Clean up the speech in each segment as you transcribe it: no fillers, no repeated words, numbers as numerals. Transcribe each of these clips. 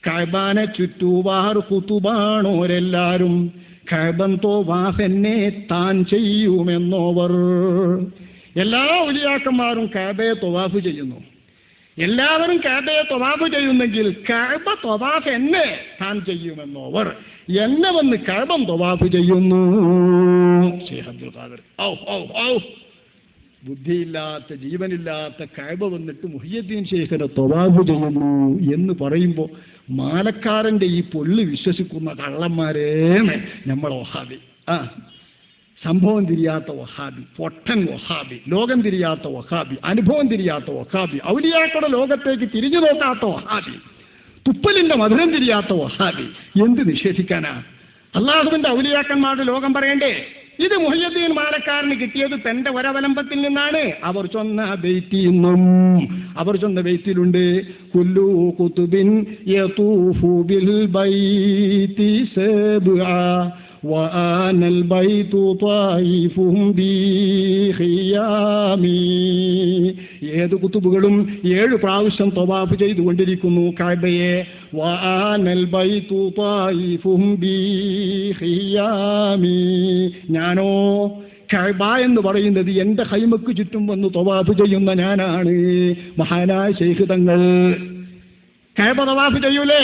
കഅബാനെ ചുറ്റുവാർ ഖുതുബാണോരെല്ലാരും, കഅബൻ തവാഫ് എന്നെ താൻ ചെയ്യുമെന്നോവർ. എല്ലാ ഔലിയാക്കന്മാരും കഅബയെ തവാഫ് ചെയ്യുന്നു. എല്ലാവരും കഅബയെ തവാഫ് ചെയ്യുന്നെങ്കിൽ കഅബ തവാഫ് എന്നെ താൻ ചെയ്യുമെന്നോവർ. എന്നെ വന്ന് കഅബൻ തവാഫ് ചെയ്യുന്നു. ശൈഖ് അബ്ദുൽ ഖാദിർ ബുദ്ധിയില്ലാത്ത ജീവനില്ലാത്ത കഅബ വന്നിട്ട് മുഹിയുദ്ദീൻ ശൈഖിനെ തവാഫ് ചെയ്യുന്നു എന്ന് പറയുമ്പോൾ മാലക്കാരൻ്റെ ഈ പൊള്ളി വിശ്വസിക്കുന്ന കള്ളന്മാരേ നമ്മൾ വഹാബി. സംഭവം തിരിയാത്ത വഹാബി, പൊട്ടൻ വഹാബി, ലോകം തിരിയാത്ത വഹാബി, അനുഭവം തിരിയാത്ത വഹാബി, ഔലിയാക്കളുടെ ലോകത്തേക്ക് തിരിഞ്ഞു നോക്കാത്ത വഹാബി, തുപ്പലിന്റെ മധുരം തിരിയാത്ത വഹാബി. എന്ത് നിഷേധിക്കാനാ? അള്ളാഹുവിന്റെ ഔലിയാക്കന്മാരുടെ ലോകം പറയണ്ടേ? ഇത് മുഹിയുദ്ദീൻ മാലക്കാരന് കിട്ടിയത് തന്റെ ഒരവലംബത്തിൽ നിന്നാണ്. അവർ ചൊന്ന ബൈത്തിന്നും അവർ ചൊന്ന ബൈത്തിലുണ്ട്, കുല്ലു ഖുതുബിൻ യതൂഫു ബിൽ ബൈതി സബ്ആ وآن البيت طائف بخيامي. ഏത് കുത്തുബുകളും 7 പ്രാവശ്യം തവാഫ് ചെയ്തുകൊണ്ടിരിക്കുന്നു കഅബയെ. വആനൽ ബൈതു ത്വായിഫും ബിഖിയാമി. ഞാനോ കഅബ എന്ന് പറയുന്നത് എൻ്റെ ഖൈമക്ക് ചുറ്റും വന്ന് തവാഫ് ചെയ്യുന്ന ഞാനാണ്. മഹാനായ ശൈഖ് തങ്ങൾ കഅബ തവാഫ് ചെയ്യൂലേ?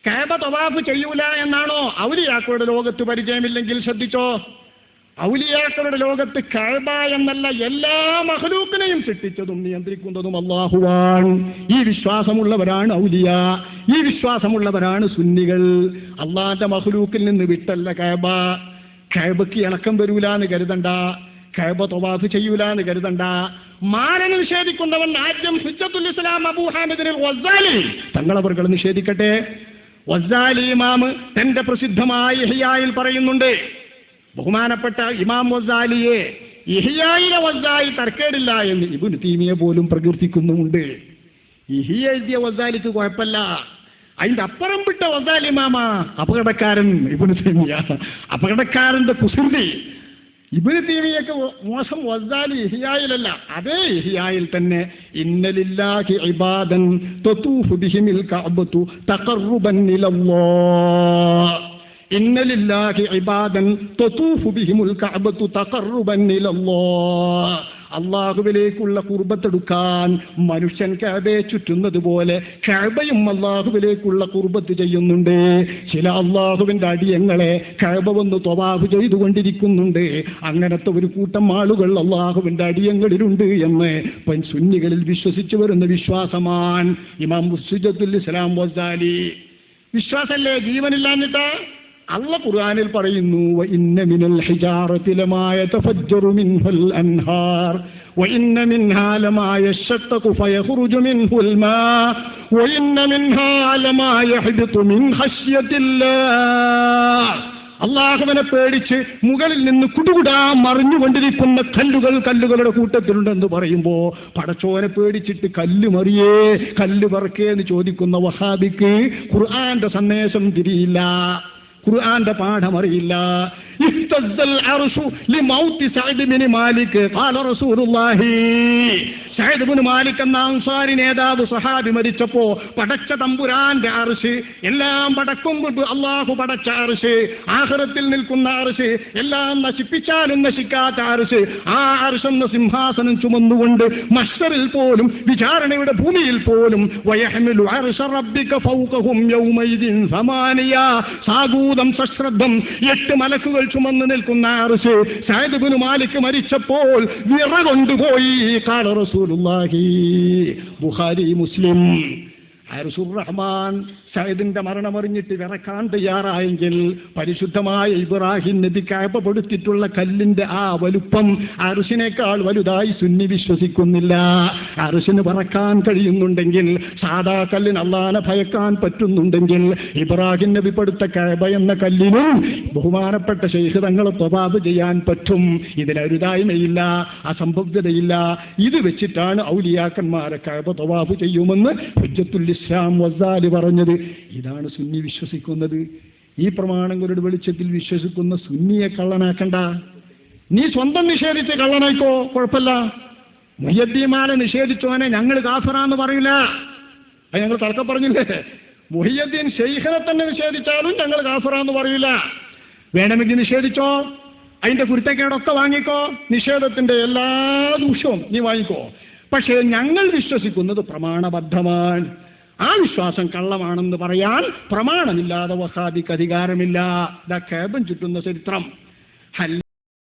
കഅബ തവാഫ് ചെയ്യൂല എന്നാണോ ഔലിയാക്കളുടെ ലോകത്ത് പരിചയമില്ലെങ്കിൽ ശ്രദ്ധിച്ചോ. ഔലിയാക്കളുടെ ലോകത്ത് കഅബ എന്നല്ല, എല്ലാ മഖ്ലൂക്കിനെയും സൃഷ്ടിച്ചതും നിയന്ത്രിക്കുന്നതും അല്ലാഹുവാണ്. ഈ വിശ്വാസമുള്ളവരാണ് ഔലിയ, ഈ വിശ്വാസമുള്ളവരാണ് സുന്നികൾ. അള്ളാന്റെ മഖ്ലൂക്കിൽ നിന്ന് വിട്ടല്ല കഅബ. കഅബക്ക് ഇളക്കം വരൂല എന്ന് കരുതണ്ട, കഅബ തവാഫ് ചെയ്യൂല എന്ന് കരുതണ്ട. മാനനെ നിഷേധിക്കുന്നവൻ ആദ്യം ഹുജ്ജത്തുൽ ഇസ്ലാം അബൂ ഹാമിദ് അൽ ഗസാലി തങ്ങളവർ നിഷേധിക്കട്ടെ. ഗസാലി ഇമാം തന്റെ പ്രസിദ്ധമായ ഇഹ്യായിൽ പറയുന്നുണ്ട്, ബഹുമാനപ്പെട്ട ഇമാം ഗസാലിയെ ഇഹ്യായിലെ ഗസാലി തർക്കേടില്ല എന്ന് ഇബ്നു തൈമിയ പോലും പ്രകീർത്തിക്കുന്നുമുണ്ട്. ഇഹ്യ എഴുതിയ ഗസാലിക്ക് കുഴപ്പമില്ല, അതിന്റെ അപ്പുറം വിട്ട ഗസാലി ഇമാമ അപകടക്കാരൻ. ഇബ്നു തൈമിയ അപകടക്കാരന്റെ കുസൃതി. ഇബ്നു തൈമിയക്ക് മോശം ഗസാലി ഇഹ്യായിലല്ല, അതേ ഇഹ്യായിൽ തന്നെ ഇന്നലില്ലാഹി ഇബാദൻ തതൂഫു ബിഹിമിൽ കഅബതു തഖർറുബൻ ഇലല്ലാഹ്. ഇന്നലില്ലാഹി ഇബാദൻ തതൂഫു ബിഹിമുൽ കഅബതു തഖർറുബൻ ഇലല്ലാഹ്. അള്ളാഹുവിലേക്കുള്ള ഖുർബത്തെടുക്കാൻ മനുഷ്യൻ കഅബയെ ചുറ്റുന്നത് പോലെ കഅബയും അള്ളാഹുവിലേക്കുള്ള ഖുർബത്ത് ചെയ്യുന്നുണ്ട്. ചില അള്ളാഹുവിന്റെ അടിയങ്ങളെ കഅബ വന്ന് തവാഫ് ചെയ്തുകൊണ്ടിരിക്കുന്നുണ്ട്. അങ്ങനത്തെ ഒരു കൂട്ടം ആളുകൾ അള്ളാഹുവിന്റെ അടിയങ്ങളിലുണ്ട് എന്ന് സുന്നികളിൽ വിശ്വസിച്ചു വരുന്ന വിശ്വാസമാണ് ഇമാം ഹുജ്ജത്തുൽ ഇസ്ലാം ഗസാലി. വിശ്വാസല്ലേ ജീവനില്ലാഞ്ഞിട്ട്? അല്ലാഹു ഖുർആനിൽ പറയുന്നു, വഇന്ന മിനൽ ഹിജാറതി ലമാ യതഫജ്ജറു മിൻഹുൽ അൻഹാർ വഇന്ന മിൻഹാ ലമാ യശഖഖു ഫയഖ്റുജു മിൻഹുൽ മാ വഇന്ന മിൻഹാ ലമാ യഹ്ബിതു മിൻ ഖശ്യത്തില്ലാഹ്. അള്ളാഹുവിനെ പേടിച്ച് മുകളിൽ നിന്ന് കുടുകുടാ മറിഞ്ഞുകൊണ്ടിരിക്കുന്ന കല്ലുകളുടെ കൂട്ടത്തിലുണ്ടെന്ന് പറയുമ്പോൾ പടച്ചോനെ പേടിച്ചിട്ട് കല്ല് മറിയേ കല്ല് പറക്കേ എന്ന് ചോദിക്കുന്ന വഹാബിക്ക് ഖുർആന്റെ സന്ദേശം തിരിയില്ല, ഖുർആന്റെ പാഠം അറിയില്ല. ഇസ്തസ്സൽ അർശു ലിമൗതി സഅദ് ബിൻ മാലിക് ഖാല റസൂലുള്ളാഹി. സഅദ് ബിൻ മാലിക് എന്ന അൻസാരി നേതാവ് സഹാബി മരിച്ചപ്പോ പടച്ച തമ്പുരാന്റെ അർശ്, എല്ലാം പടക്കും മുമ്പ് അള്ളാഹു പടച്ച അർശ്, ആഖിറത്തിൽ നിൽക്കുന്ന അർശ്, എല്ലാം നശിപ്പിച്ചാലും നശിക്കാത്ത അർശ്, ആ അർശ് എന്ന സിംഹാസനം ചുമന്നുകൊണ്ട് മഹ്ശറിൽ പോലും വിചാരണയുടെ ഭൂമിയിൽ പോലും വയഹ്മിലു അർശ റബ്ബിക ഫൗഖഹും യൗമൈദിൻ സമാനിയ, സാഗൂതം സശ്രദ്ധം 8 മലക്കുകൾ ചുമന്ന് നിൽക്കുന്ന അർശ് സഅദ് ബിൻ മാലിക് മരിച്ചപ്പോൾ വിറകൊണ്ടുപോയി. ഖാല റസൂലുള്ളാഹി. ബുഖാരി മുസ്ലിം. അർശുർ റഹ്മാൻ സഅദിന്റെ മരണമറിഞ്ഞിട്ട് വിറക്കാൻ തയ്യാറായെങ്കിൽ പരിശുദ്ധമായ ഇബ്രാഹിം നബി കഅബ കൊടുത്തിട്ടുള്ള കല്ലിന്റെ ആ വലുപ്പം അർശിനേക്കാൾ വലുതായി സുന്നി വിശ്വസിക്കുന്നില്ല. അർശിന് പറക്കാൻ കഴിയുന്നുണ്ടെങ്കിൽ, സാധാ കല്ലിന് അള്ളാനെ ഭയക്കാൻ പറ്റുന്നുണ്ടെങ്കിൽ, ഇബ്രാഹിം നബി പടുത്ത കഅബ എന്ന കല്ലിനും ബഹുമാനപ്പെട്ട ശൈഖ് തങ്ങളെ തവാഫ് ചെയ്യാൻ പറ്റും. ഇതിനൊരുതായ്മയില്ല, അസംഭവ്യതയില്ല. ഇത് വെച്ചിട്ടാണ് ഔലിയാക്കന്മാരെ കഅബ തവാഫ് ചെയ്യുമെന്ന് ഹുജ്ജത്തുൽ ഇസ്ലാം ഗസാലി പറഞ്ഞത്. ഇതാണ് സുന്നി വിശ്വസിക്കുന്നത്. ഈ പ്രമാണങ്ങളുടെ വെളിച്ചത്തിൽ വിശ്വസിക്കുന്ന സുന്നിയെ കള്ളനാക്കണ്ട. നീ സ്വന്തം നിഷേധിച്ച് കള്ളനായിക്കോ, കുഴപ്പമില്ല. മുഹ്യിദ്ദീൻ മാല നിഷേധിച്ചോനെ ഞങ്ങൾ കാഫിറാന്ന് പറയില്ല. അത് ഞങ്ങൾ തർക്കം പറഞ്ഞില്ലേ? മുഹിയുദ്ദീൻ ശൈഖിനെ തന്നെ നിഷേധിച്ചാലും ഞങ്ങൾ കാഫിറാന്ന് പറയില്ല. വേണമെങ്കിൽ നിഷേധിച്ചോ, അതിന്റെ കുരുത്തക്കേടൊക്കെ വാങ്ങിക്കോ, നിഷേധത്തിന്റെ എല്ലാ ദൂഷ്യവും നീ വാങ്ങിക്കോ. പക്ഷേ ഞങ്ങൾ വിശ്വസിക്കുന്നത് പ്രമാണബദ്ധമാണ്. ആ വിശ്വാസം കള്ളമാണെന്ന് പറയാൻ പ്രമാണമില്ലാതെ വഹാബിക്ക് അധികാരമില്ല. ദാ കഅബ ചുറ്റുന്ന ചരിത്രം.